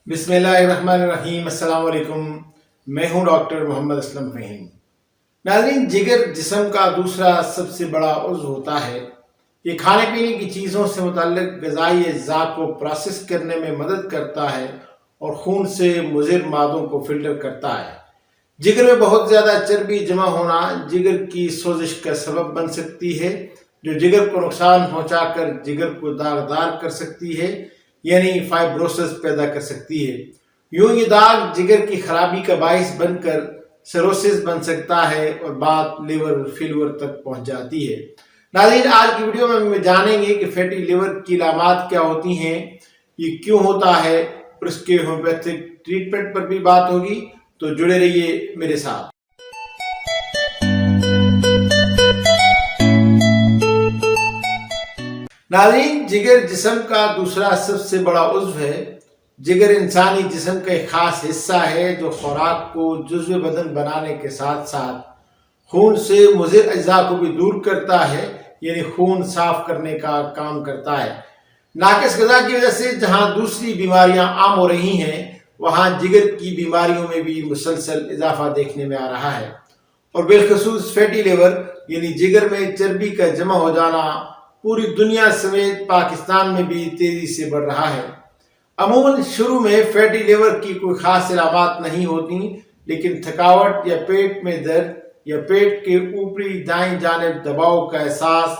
बिस्मिल्लाहिर्रहमानिर्रहीम। अस्सलाम वालेकुम। मैं हूं डॉक्टर मोहम्मद असलम फ़हीम। नाज़रीन, जिगर जिस्म का दूसरा सबसे बड़ा उज़्व होता है। ये खाने पीने की चीज़ों से मुतल्लिक़ ग़िज़ाई अज्जा को प्रोसेस करने में मदद करता है और खून से मुज़िर मादों को फ़िल्टर करता है। जिगर में बहुत ज़्यादा चर्बी जमा होना जिगर की सोजिश का सबब बन सकती है, जो जिगर को नुकसान पहुंचाकर जिगर को दागदार कर सकती है, यानी फाइब्रोसिस पैदा कर सकती है। यूं ये दाग जिगर की खराबी का बाइस बनकर सिरोसिस बन सकता है और बात लिवर फेलियर तक पहुंच जाती है। नाज़रीन, आज की वीडियो में हम जानेंगे कि फैटी लिवर की अलामात क्या होती हैं, ये क्यों होता है, और इसके होम्योपैथिक ट्रीटमेंट पर भी बात होगी। तो जुड़े रहिए मेरे साथ। नाज़रीन, जिगर जिस्म का दूसरा सबसे बड़ा उज़्व है। जिगर इंसानी जिस्म का एक खास हिस्सा है जो खुराक को जुज़्व बदन बनाने के साथ साथ खून से मुज़िर अज्जा को भी दूर करता है, यानी खून साफ करने का काम करता है। नाक़िस ग़िज़ा की वजह से जहाँ दूसरी बीमारियां आम हो रही हैं, वहाँ जिगर की बीमारियों में भी मुसलसल इजाफा देखने में आ रहा है, और बिलखसूस फैटी लिवर यानी जिगर में चर्बी का जमा हो जाना पूरी दुनिया समेत पाकिस्तान में भी तेजी से बढ़ रहा है। अमूमन शुरू में फैटी लिवर की कोई खास अलामात नहीं होती, लेकिन थकावट या पेट में दर्द या पेट के ऊपरी दाईं जानिब दबाव का एहसास,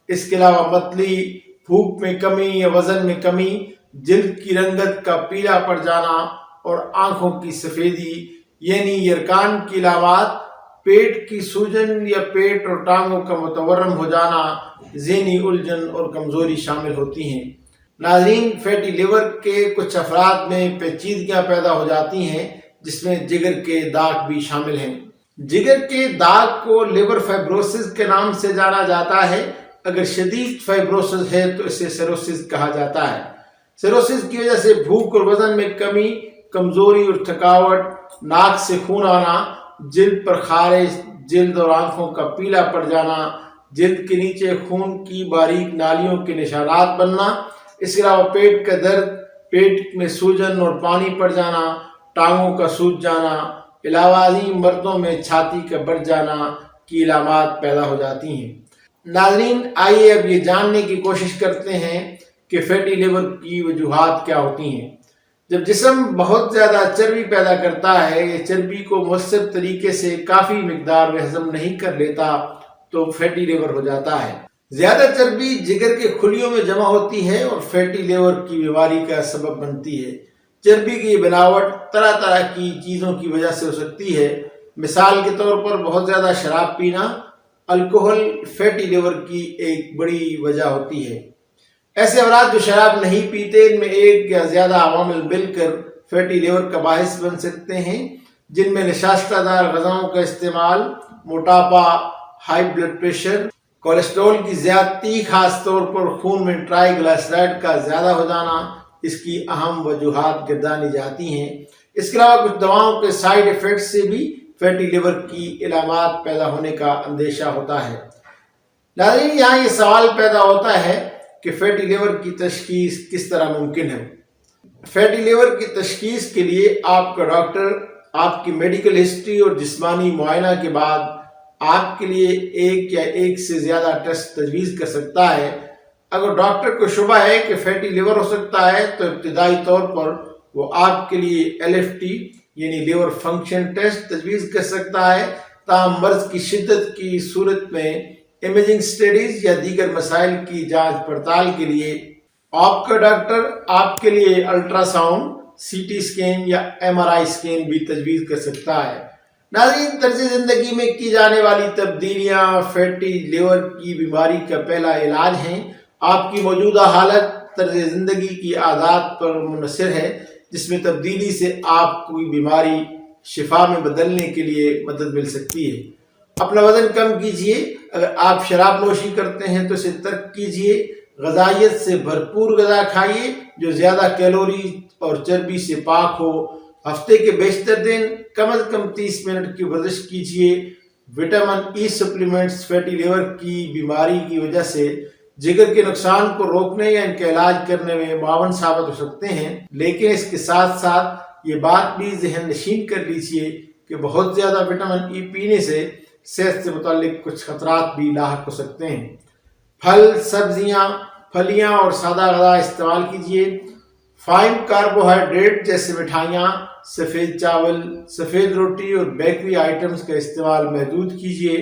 इसके अलावा मतली, भूख में कमी या वजन में कमी, जिल्द की रंगत का पीला पड़ जाना और आंखों की सफेदी यानी यरकान की अलामात, पेट की सूजन या पेट और टांगों का मुतवर्रम हो जाना, ज़हनी उलझन और कमजोरी शामिल होती हैं। नाज़रीन, फैटी लिवर के कुछ अफराद में पेचीदगियां पैदा हो जाती हैं, जिसमें जिगर के दाग भी शामिल हैं। जिगर के दाग को लिवर फाइब्रोसिस के नाम से जाना जाता है। अगर शदीद फाइब्रोसिस है तो इसे सिरोसिस कहा जाता है। सिरोसिस की वजह से भूख और वजन में कमी, कमजोरी और थकावट, नाक से खून आना, जिल्द पर खारिश, जिल्द और आंखों का पीला पड़ जाना, जिल्द के नीचे खून की बारीक नालियों के निशानात बनना, इसके अलावा पेट का दर्द, पेट में सूजन और पानी पड़ जाना, टांगों का सूज जाना, इलावाजी मर्दों में छाती का बढ़ जाना की अलामात पैदा हो जाती हैं। नाज़रीन, आइए अब ये जानने की कोशिश करते हैं कि फैटी लिवर की वजूहात क्या होती हैं। जब जिस्म बहुत ज़्यादा चर्बी पैदा करता है, ये चर्बी को मुअस्सर तरीके से काफ़ी मिकदार में हजम नहीं कर लेता, तो फैटी लिवर हो जाता है। ज़्यादा चर्बी जिगर के खुलियों में जमा होती है और फैटी लिवर की बीमारी का सबब बनती है। चर्बी की बनावट तरह तरह की चीज़ों की वजह से हो सकती है। मिसाल के तौर पर बहुत ज़्यादा शराब पीना, अल्कोहल फैटी लिवर की एक बड़ी वजह होती है। ऐसे अफराद जो शराब नहीं पीते, इनमें एक या ज्यादा अवामिल मिलकर फैटी लिवर का बाहिस बन सकते हैं, जिनमें नशास्तदार ग़िज़ाओं का इस्तेमाल, मोटापा, हाई ब्लड प्रेशर, कोलेस्ट्रॉल की ज्यादती, खास तौर पर खून में ट्राइग्लिसराइड का ज्यादा हो जाना इसकी अहम वजूहात गर्दानी जाती हैं। इसके अलावा कुछ दवाओं के साइड इफेक्ट से भी फैटी लिवर की इलामात पैदा होने का अंदेशा होता है। नाज़रीन, यहाँ ये सवाल पैदा होता है कि फैटी लिवर की तशखीस किस तरह मुमकिन है। फैटी लिवर की तशखीस के लिए आपका डॉक्टर आपकी मेडिकल हिस्ट्री और जिस्मानी मुआयना के बाद आपके लिए एक या एक से ज़्यादा टेस्ट तजवीज़ कर सकता है। अगर डॉक्टर को शुबा है कि फैटी लिवर हो सकता है, तो इब्तिदाई तौर पर वो आपके लिए LFT यानी लिवर फंक्शन टेस्ट तजवीज़ कर सकता है। ताहम मर्ज की शिद्दत की सूरत में इमेजिंग स्टडीज या दीगर मसाइल की जांच पड़ताल के लिए आपका डॉक्टर आपके लिए अल्ट्रासाउंड, CT स्कैन या MRI स्कैन भी तजवीज़ कर सकता है। नाज़रीन, तर्ज ज़िंदगी में की जाने वाली तब्दीलियाँ फैटी लिवर की बीमारी का पहला इलाज हैं। आपकी मौजूदा हालत तर्ज ज़िंदगी की आदत पर मुनहसर है, जिसमें तब्दीली से आपकी बीमारी शिफा में बदलने के लिए मदद मिल सकती है। अपना वजन कम कीजिए। अगर आप शराब नोशी करते हैं तो इसे तर्क कीजिए। ग़िज़ाइयत से भरपूर ग़िज़ा खाइए जो ज़्यादा कैलोरी और चर्बी से पाक हो। हफ्ते के बेशतर दिन कम अज़ कम 30 मिनट की वर्जिश कीजिए। Vitamin E supplements fatty liver की बीमारी की वजह से जिगर के नुकसान को रोकने या इनका इलाज करने में मुआवन साबित हो सकते हैं, लेकिन इसके साथ साथ ये बात भी ज़हन नशीन कर लीजिए कि बहुत ज़्यादा विटामिन ई पीने से सेहत से मुताल्लिक कुछ खतरात भी लाहक हो सकते हैं। फल, सब्जियां, फलियां और सादा गज़ा इस्तेमाल कीजिए। फाइन कार्बोहाइड्रेट जैसे मिठाइयाँ, सफ़ेद चावल, सफ़ेद रोटी और बेकरी आइटम्स का इस्तेमाल महदूद कीजिए।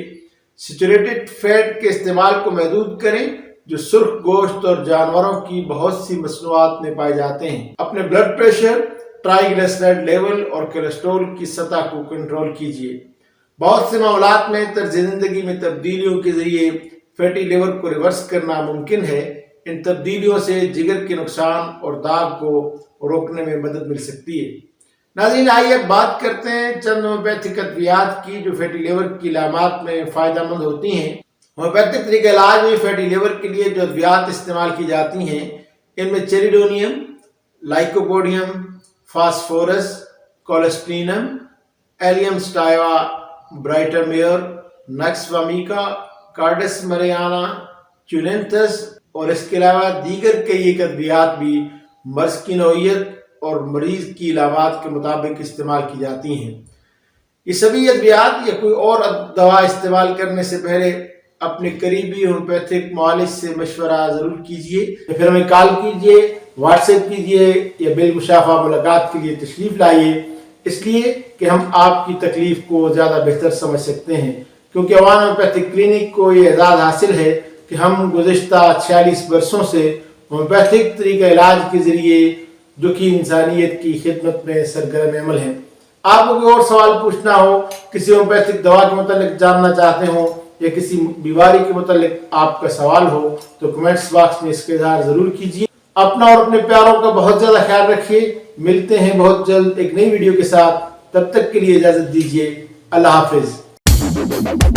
सैचुरेटेड फैट के इस्तेमाल को महदूद करें जो सुर्ख गोश्त और जानवरों की बहुत सी मसनूआत में पाए जाते हैं। अपने ब्लड प्रेशर, ट्राइग्लिसराइड लेवल और कोलेस्ट्रॉल की सतह को कंट्रोल कीजिए। बहुत से मामलात में तर्ज ज़िंदगी में तब्दीलियों के जरिए फैटी लिवर को रिवर्स करना मुमकिन है। इन तब्दीलियों से जिगर के नुकसान और दाग को रोकने में मदद मिल सकती है। नाज़रीन, आइए अब बात करते हैं चंद होम्योपैथिक अद्वियात की जो फैटी लिवर की इलामात में फ़ायदेमंद होती हैं। होम्योपैथिक तरीके इलाज में फैटी लिवर के लिए जो अद्वियात इस्तेमाल की जाती हैं, इनमें चेरिडोनियम, लाइकोपोडियम, फास्फोरस, कोलेस्ट्रीनम, एलियम स्टाइवा, ब्राइटरमेयर, नक्स वामिका, कार्डस मरियाना, चुलेंथस और इसके अलावा दीगर कई एक अद्वियात भी मर्ज की नौइयत और मरीज की इलामात के मुताबिक इस्तेमाल की जाती हैं। ये सभी अद्वियात या कोई और दवा इस्तेमाल करने से पहले अपने करीबी होम्योपैथिक मुआलिज से मशवरा ज़रूर कीजिए या फिर हमें कॉल कीजिए, व्हाट्सएप कीजिए या बिलमुशाफा मुलाकात के लिए तशरीफ़ लाइए, इसलिए कि हम आपकी तकलीफ़ को ज़्यादा बेहतर समझ सकते हैं। क्योंकि अवान होम्योपैथिक क्लिनिक को ये एजाज़ हासिल है कि हम गुज़िश्ता 46 बरसों से होम्योपैथिक तरीका इलाज के ज़रिए जो कि इंसानियत की खिदमत में सरगर्म अमल हैं। आपको कोई और सवाल पूछना हो, किसी होम्योपैथिक दवा के मुतालिक जानना चाहते हो या किसी बीमारी के मुतालिक आपका सवाल हो तो कमेंट्स बॉक्स में इसका इज़हार ज़रूर कीजिए। अपना और अपने प्यारों का बहुत ज़्यादा ख्याल रखिए। मिलते हैं बहुत जल्द एक नई वीडियो के साथ। तब तक के लिए इजाज़त दीजिए। अल्लाह हाफिज़।